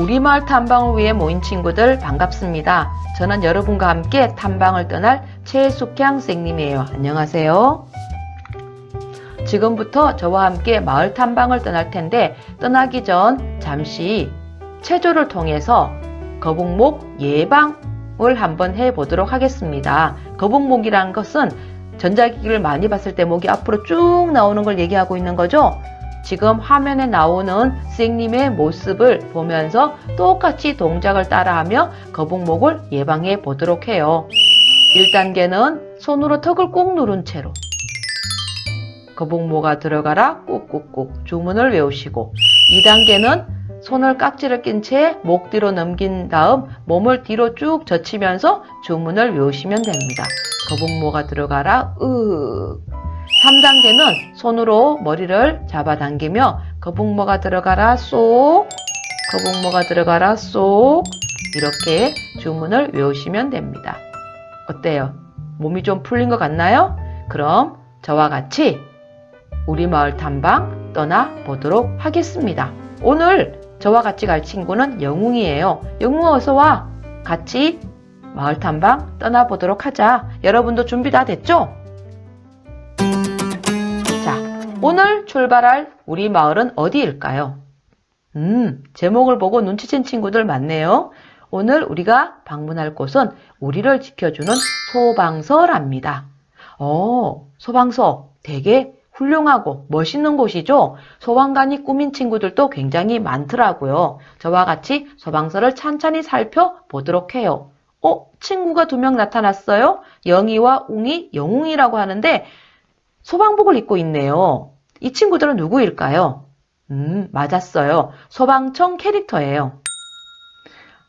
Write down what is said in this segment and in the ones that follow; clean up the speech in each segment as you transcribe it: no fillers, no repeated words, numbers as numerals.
우리 마을 탐방을 위해 모인 친구들 반갑습니다. 저는 여러분과 함께 탐방을 떠날 최숙향 선생님이에요. 안녕하세요. 지금부터 저와 함께 마을 탐방을 떠날 텐데 떠나기 전 잠시 체조를 통해서 거북목 예방을 한번 해보도록 하겠습니다. 거북목이라는 것은 전자기기를 많이 봤을 때 목이 앞으로 쭉 나오는 걸 얘기하고 있는 거죠. 지금 화면에 나오는 선생님의 모습을 보면서 똑같이 동작을 따라하며 거북목을 예방해 보도록 해요. 1단계는 손으로 턱을 꾹 누른 채로 거북목아 들어가라 꾹꾹꾹 주문을 외우시고, 2단계는 손을 깍지를 낀 채 목 뒤로 넘긴 다음 몸을 뒤로 쭉 젖히면서 주문을 외우시면 됩니다. 거북목아 들어가라 으. 3단계는 손으로 머리를 잡아당기며 거북목아 들어가라 쏙, 거북목아 들어가라 쏙, 이렇게 주문을 외우시면 됩니다. 어때요? 몸이 좀 풀린 것 같나요? 그럼 저와 같이 우리 마을 탐방 떠나보도록 하겠습니다. 오늘 저와 같이 갈 친구는 영웅이에요. 영웅아 어서와. 같이 마을 탐방 떠나보도록 하자. 여러분도 준비 다 됐죠? 자, 오늘 출발할 우리 마을은 어디일까요? 제목을 보고 눈치챈 친구들 많네요. 오늘 우리가 방문할 곳은 우리를 지켜주는 소방서랍니다. 소방서 되게 훌륭하고 멋있는 곳이죠. 소방관이 꾸민 친구들도 굉장히 많더라고요. 저와 같이 소방서를 찬찬히 살펴보도록 해요. 친구가 2명 나타났어요. 영희와 웅이, 영웅이라고 하는데 소방복을 입고 있네요. 이 친구들은 누구일까요? 맞았어요. 소방청 캐릭터예요.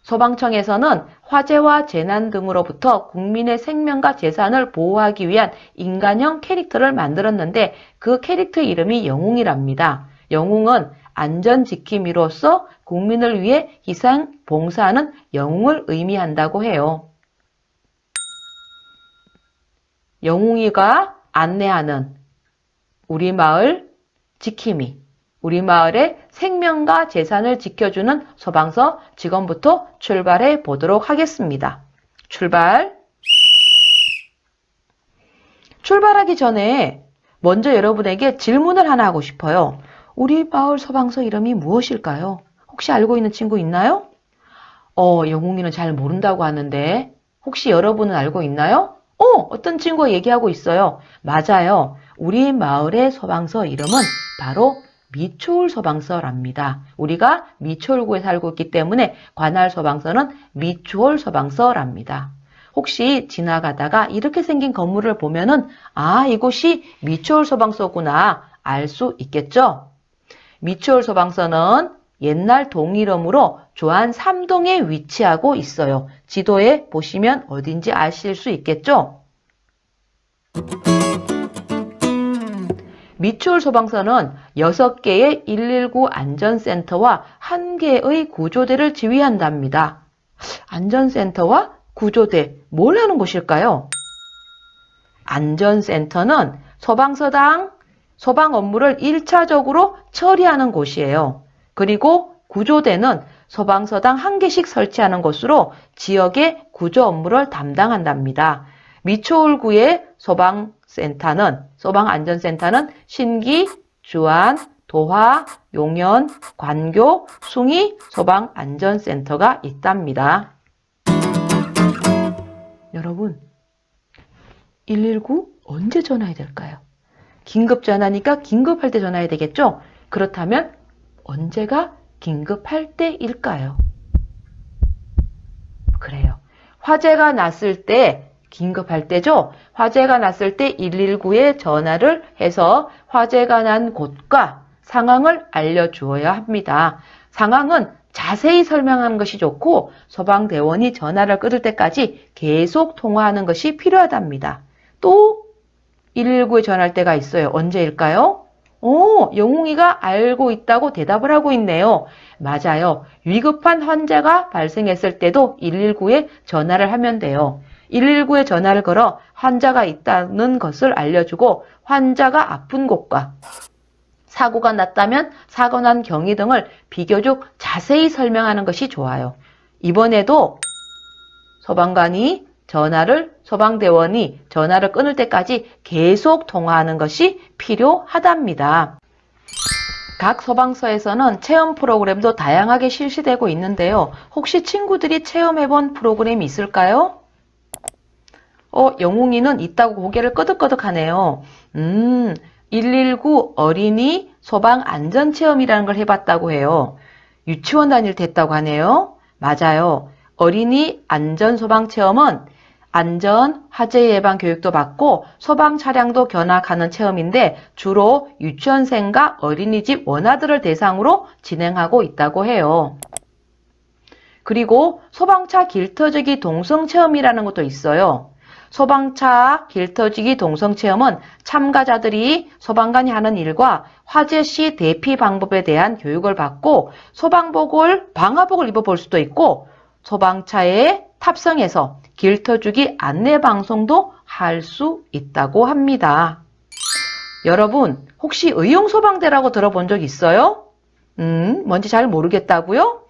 소방청에서는 화재와 재난 등으로부터 국민의 생명과 재산을 보호하기 위한 인간형 캐릭터를 만들었는데 그 캐릭터의 이름이 영웅이랍니다. 영웅은 안전지킴이로서 국민을 위해 희생, 봉사하는 영웅을 의미한다고 해요. 영웅이가 안내하는 우리 마을 지킴이, 우리 마을의 생명과 재산을 지켜주는 소방서 지금부터 출발해 보도록 하겠습니다. 출발하기 전에 먼저 여러분에게 질문을 하나 하고 싶어요. 우리 마을 소방서 이름이 무엇일까요? 혹시 알고 있는 친구 있나요? 영웅이는 잘 모른다고 하는데 혹시 여러분은 알고 있나요? 어떤 친구가 얘기하고 있어요. 맞아요. 우리 마을의 소방서 이름은 바로 미추홀 소방서랍니다. 우리가 미추홀구에 살고 있기 때문에 관할 소방서는 미추홀 소방서랍니다. 혹시 지나가다가 이렇게 생긴 건물을 보면은 이곳이 미추홀 소방서구나 알 수 있겠죠? 미추홀 소방서는 옛날 동이름으로 조안 3동에 위치하고 있어요. 지도에 보시면 어딘지 아실 수 있겠죠? 미추홀 소방서는 6개의 119 안전센터와 1개의 구조대를 지휘한답니다. 안전센터와 구조대, 뭘 하는 곳일까요? 안전센터는 소방서당 소방 업무를 1차적으로 처리하는 곳이에요. 그리고 구조대는 소방서당 1개씩 설치하는 곳으로 지역의 구조 업무를 담당한답니다. 미추홀구의 소방안전센터는 신기, 주안, 도화, 용현, 관교, 숭이 소방안전센터가 있답니다. 여러분, 119 언제 전화해야 될까요? 긴급전화니까 긴급할 때 전화해야 되겠죠? 그렇다면 언제가 긴급할 때일까요? 그래요. 화재가 났을 때 긴급할 때죠. 화재가 났을 때 119에 전화를 해서 화재가 난 곳과 상황을 알려주어야 합니다. 상황은 자세히 설명하는 것이 좋고 소방대원이 전화를 끊을 때까지 계속 통화하는 것이 필요하답니다. 또 119에 전화할 때가 있어요. 언제일까요? 영웅이가 알고 있다고 대답을 하고 있네요. 맞아요. 위급한 환자가 발생했을 때도 119에 전화를 하면 돼요. 119에 전화를 걸어 환자가 있다는 것을 알려주고 환자가 아픈 곳과 사고가 났다면 사고 난 경위 등을 비교적 자세히 설명하는 것이 좋아요. 이번에도 소방대원이 전화를 끊을 때까지 계속 통화하는 것이 필요하답니다. 각 소방서에서는 체험 프로그램도 다양하게 실시되고 있는데요. 혹시 친구들이 체험해본 프로그램이 있을까요? 영웅이는 있다고 고개를 끄덕끄덕하네요. 119 어린이 소방 안전체험이라는 걸 해봤다고 해요. 유치원 다닐 때 했다고 하네요. 맞아요. 어린이 안전소방체험은 안전, 화재 예방 교육도 받고 소방 차량도 견학하는 체험인데 주로 유치원생과 어린이집 원아들을 대상으로 진행하고 있다고 해요. 그리고 소방차 길터지기 동성체험이라는 것도 있어요. 소방차 길터지기 동성체험은 참가자들이 소방관이 하는 일과 화재 시 대피 방법에 대한 교육을 받고 방화복을 입어볼 수도 있고 소방차에 탑승해서 길터주기 안내 방송도 할 수 있다고 합니다. 여러분 혹시 의용소방대라고 들어본 적 있어요? 뭔지 잘 모르겠다고요?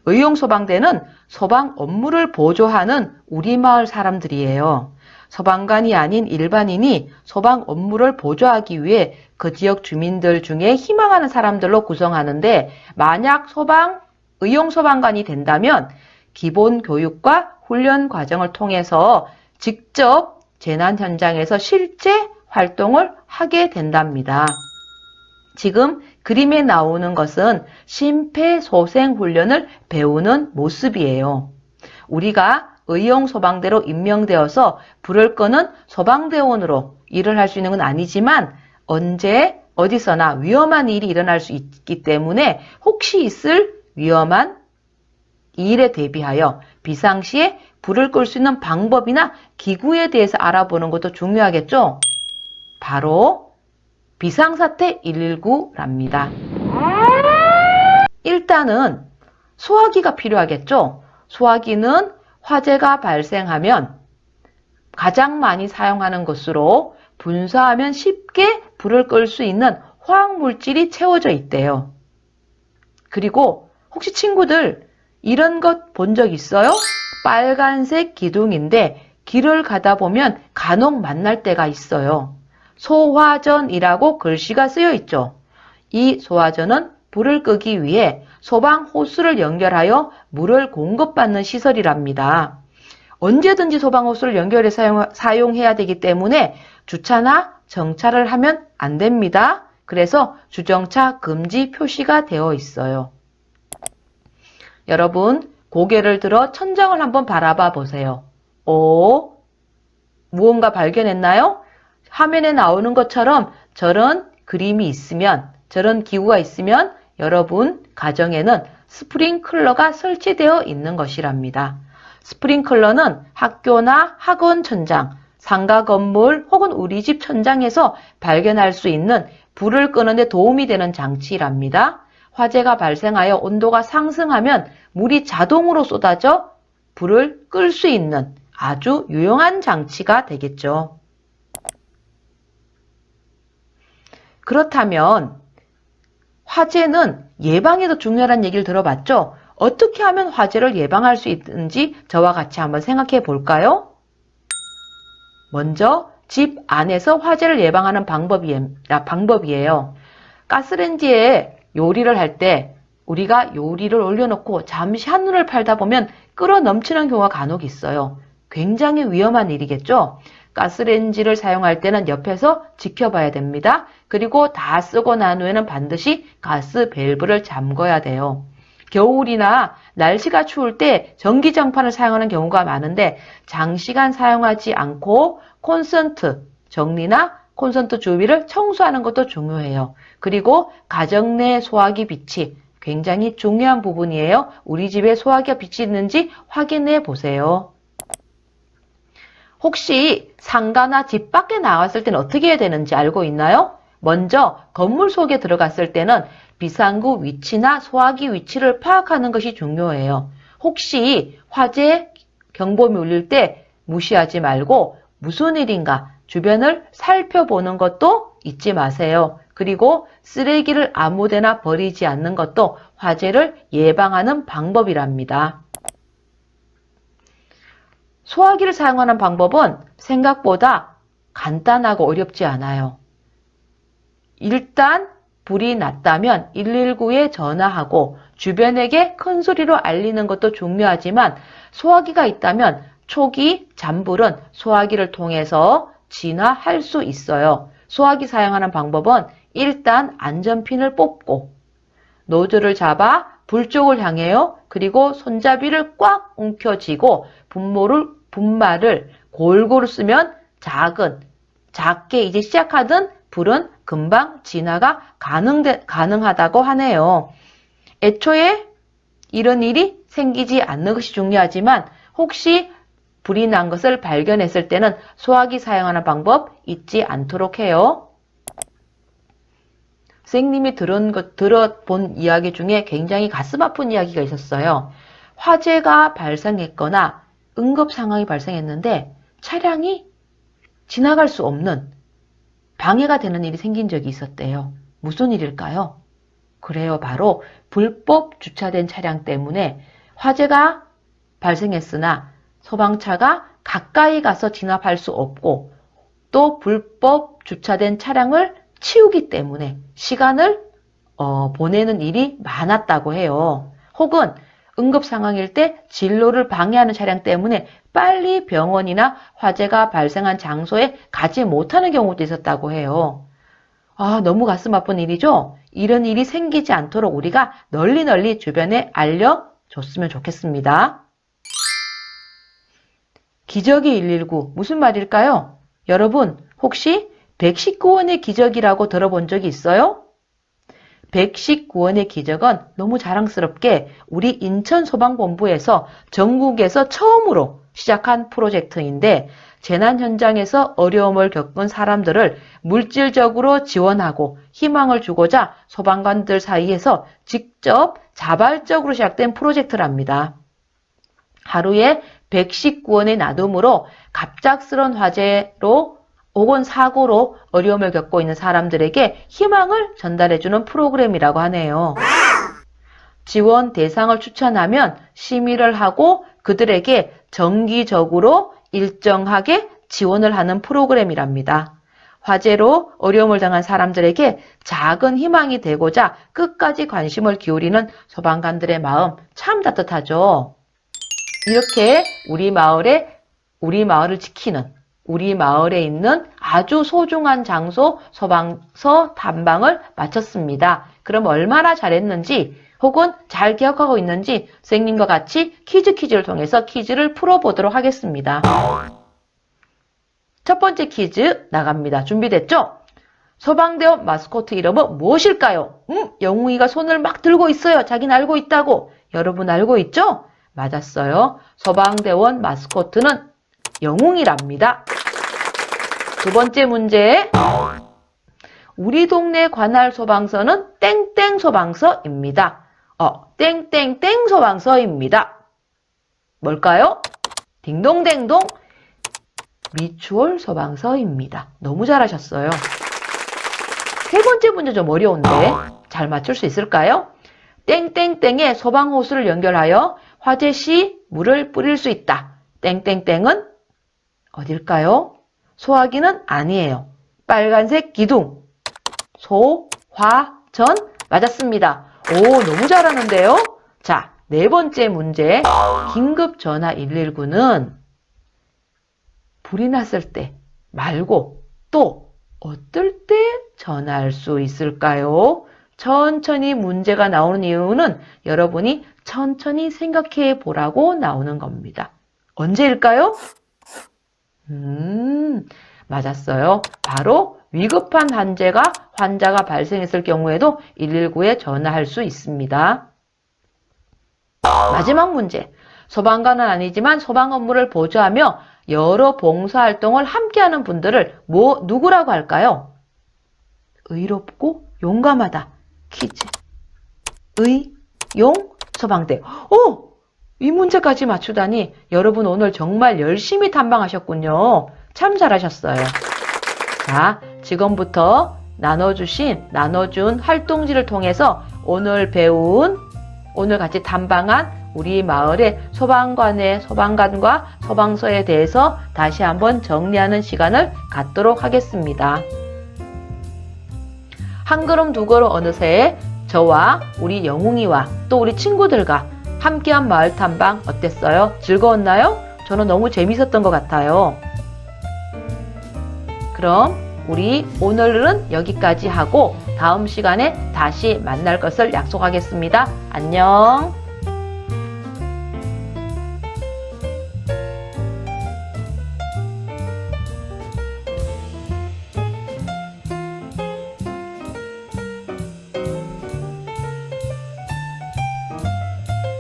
의용소방대는 소방 업무를 보조하는 우리 마을 사람들이에요. 소방관이 아닌 일반인이 소방 업무를 보조하기 위해 그 지역 주민들 중에 희망하는 사람들로 구성하는데 만약 의용소방관이 된다면 기본 교육과 훈련 과정을 통해서 직접 재난 현장에서 실제 활동을 하게 된답니다. 지금 그림에 나오는 것은 심폐소생훈련을 배우는 모습이에요. 우리가 의용소방대로 임명되어서 불을 끄는 소방대원으로 일을 할 수 있는 건 아니지만 언제 어디서나 위험한 일이 일어날 수 있기 때문에 혹시 있을 위험한 일에 대비하여 비상시에 불을 끌 수 있는 방법이나 기구에 대해서 알아보는 것도 중요하겠죠? 바로 비상사태 119랍니다. 일단은 소화기가 필요하겠죠? 소화기는 화재가 발생하면 가장 많이 사용하는 것으로 분사하면 쉽게 불을 끌 수 있는 화학물질이 채워져 있대요. 그리고 혹시 친구들 이런 것 본 적 있어요? 빨간색 기둥인데 길을 가다 보면 간혹 만날 때가 있어요. 소화전이라고 글씨가 쓰여 있죠. 이 소화전은 불을 끄기 위해 소방 호스를 연결하여 물을 공급받는 시설이랍니다. 언제든지 소방 호스를 연결해 사용해야 되기 때문에 주차나 정차를 하면 안 됩니다. 그래서 주정차 금지 표시가 되어 있어요. 여러분 고개를 들어 천장을 한번 바라봐 보세요. 무언가 발견했나요? 화면에 나오는 것처럼 저런 그림이 있으면, 저런 기구가 있으면 여러분 가정에는 스프링클러가 설치되어 있는 것이랍니다. 스프링클러는 학교나 학원 천장, 상가 건물 혹은 우리 집 천장에서 발견할 수 있는 불을 끄는 데 도움이 되는 장치랍니다. 화재가 발생하여 온도가 상승하면 물이 자동으로 쏟아져 불을 끌 수 있는 아주 유용한 장치가 되겠죠. 그렇다면 화재는 예방에도 중요한 얘기를 들어봤죠? 어떻게 하면 화재를 예방할 수 있는지 저와 같이 한번 생각해 볼까요? 먼저 집 안에서 화재를 예방하는 방법이에요. 가스레인지에 요리를 할 때 우리가 요리를 올려놓고 잠시 한눈을 팔다 보면 끓어 넘치는 경우가 간혹 있어요. 굉장히 위험한 일이겠죠? 가스레인지를 사용할 때는 옆에서 지켜봐야 됩니다. 그리고 다 쓰고 난 후에는 반드시 가스 밸브를 잠궈야 돼요. 겨울이나 날씨가 추울 때 전기장판을 사용하는 경우가 많은데 장시간 사용하지 않고 콘센트 정리나 콘센트 주위를 청소하는 것도 중요해요. 그리고 가정 내 소화기 빛이 굉장히 중요한 부분이에요. 우리 집에 소화기가 빛이 있는지 확인해 보세요. 혹시 상가나 집 밖에 나왔을 때는 어떻게 해야 되는지 알고 있나요? 먼저 건물 속에 들어갔을 때는 비상구 위치나 소화기 위치를 파악하는 것이 중요해요. 혹시 화재 경보음이 울릴 때 무시하지 말고 무슨 일인가 주변을 살펴보는 것도 잊지 마세요. 그리고 쓰레기를 아무데나 버리지 않는 것도 화재를 예방하는 방법이랍니다. 소화기를 사용하는 방법은 생각보다 간단하고 어렵지 않아요. 일단 불이 났다면 119에 전화하고 주변에게 큰 소리로 알리는 것도 중요하지만 소화기가 있다면 초기 잔불은 소화기를 통해서 진화할 수 있어요. 소화기 사용하는 방법은 일단 안전핀을 뽑고 노즐을 잡아 불 쪽을 향해요. 그리고 손잡이를 꽉 움켜쥐고 분말을 골고루 쓰면 작게 이제 시작하던 불은 금방 진화가 가능하다고 하네요. 애초에 이런 일이 생기지 않는 것이 중요하지만 혹시 불이 난 것을 발견했을 때는 소화기 사용하는 방법 잊지 않도록 해요. 선생님이 들어본 이야기 중에 굉장히 가슴 아픈 이야기가 있었어요. 화재가 발생했거나 응급 상황이 발생했는데 차량이 지나갈 수 없는 방해가 되는 일이 생긴 적이 있었대요. 무슨 일일까요? 그래요. 바로 불법 주차된 차량 때문에 화재가 발생했으나 소방차가 가까이 가서 진압할 수 없고 또 불법 주차된 차량을 치우기 때문에 시간을 보내는 일이 많았다고 해요. 혹은 응급 상황일 때 진로를 방해하는 차량 때문에 빨리 병원이나 화재가 발생한 장소에 가지 못하는 경우도 있었다고 해요. 아, 너무 가슴 아픈 일이죠? 이런 일이 생기지 않도록 우리가 널리 주변에 알려줬으면 좋겠습니다. 기적의 119 무슨 말일까요? 여러분 혹시 119원의 기적이라고 들어본 적이 있어요? 119원의 기적은 너무 자랑스럽게 우리 인천소방본부에서 전국에서 처음으로 시작한 프로젝트인데 재난 현장에서 어려움을 겪은 사람들을 물질적으로 지원하고 희망을 주고자 소방관들 사이에서 직접 자발적으로 시작된 프로젝트랍니다. 하루에 119원의 나눔으로 갑작스런 화재로 혹은 사고로 어려움을 겪고 있는 사람들에게 희망을 전달해주는 프로그램이라고 하네요. 지원 대상을 추천하면 심의를 하고 그들에게 정기적으로 일정하게 지원을 하는 프로그램이랍니다. 화재로 어려움을 당한 사람들에게 작은 희망이 되고자 끝까지 관심을 기울이는 소방관들의 마음 참 따뜻하죠. 이렇게 우리 마을을 지키는 우리 마을에 있는 아주 소중한 장소 소방서 탐방을 마쳤습니다. 그럼 얼마나 잘했는지 혹은 잘 기억하고 있는지 선생님과 같이 퀴즈를 통해서 퀴즈를 풀어보도록 하겠습니다. 첫 번째 퀴즈 나갑니다. 준비됐죠? 소방대원 마스코트 이름은 무엇일까요? 영웅이가 손을 막 들고 있어요. 자기는 알고 있다고. 여러분 알고 있죠? 맞았어요. 소방대원 마스코트는 영웅이랍니다. 두 번째 문제. 우리 동네 관할 소방서는 땡땡 소방서입니다. 땡땡땡 소방서입니다. 뭘까요? 딩동댕동 미추홀 소방서입니다. 너무 잘하셨어요. 세 번째 문제 좀 어려운데 잘 맞출 수 있을까요? 땡땡땡에 소방호스를 연결하여 화재 시 물을 뿌릴 수 있다. 땡땡땡은 어딜까요? 소화기는 아니에요. 빨간색 기둥. 소화전 맞았습니다. 오, 너무 잘하는데요? 자, 네 번째 문제. 긴급전화 119는 불이 났을 때 말고 또 어떨 때 전화할 수 있을까요? 천천히 문제가 나오는 이유는 여러분이 천천히 생각해 보라고 나오는 겁니다. 언제일까요? 맞았어요. 바로 위급한 환자가 발생했을 경우에도 119에 전화할 수 있습니다. 마지막 문제. 소방관은 아니지만 소방 업무를 보조하며 여러 봉사활동을 함께하는 분들을 누구라고 할까요? 의롭고 용감하다. 퀴즈. 소방대. 이 문제까지 맞추다니 여러분 오늘 정말 열심히 탐방하셨군요. 참 잘하셨어요. 자, 지금부터 나눠준 활동지를 통해서 오늘 같이 탐방한 우리 마을의 소방관과 소방서에 대해서 다시 한번 정리하는 시간을 갖도록 하겠습니다. 한 걸음 두 걸음 어느새 저와 우리 영웅이와 또 우리 친구들과 함께한 마을 탐방 어땠어요? 즐거웠나요? 저는 너무 재밌었던 것 같아요. 그럼 우리 오늘은 여기까지 하고 다음 시간에 다시 만날 것을 약속하겠습니다. 안녕.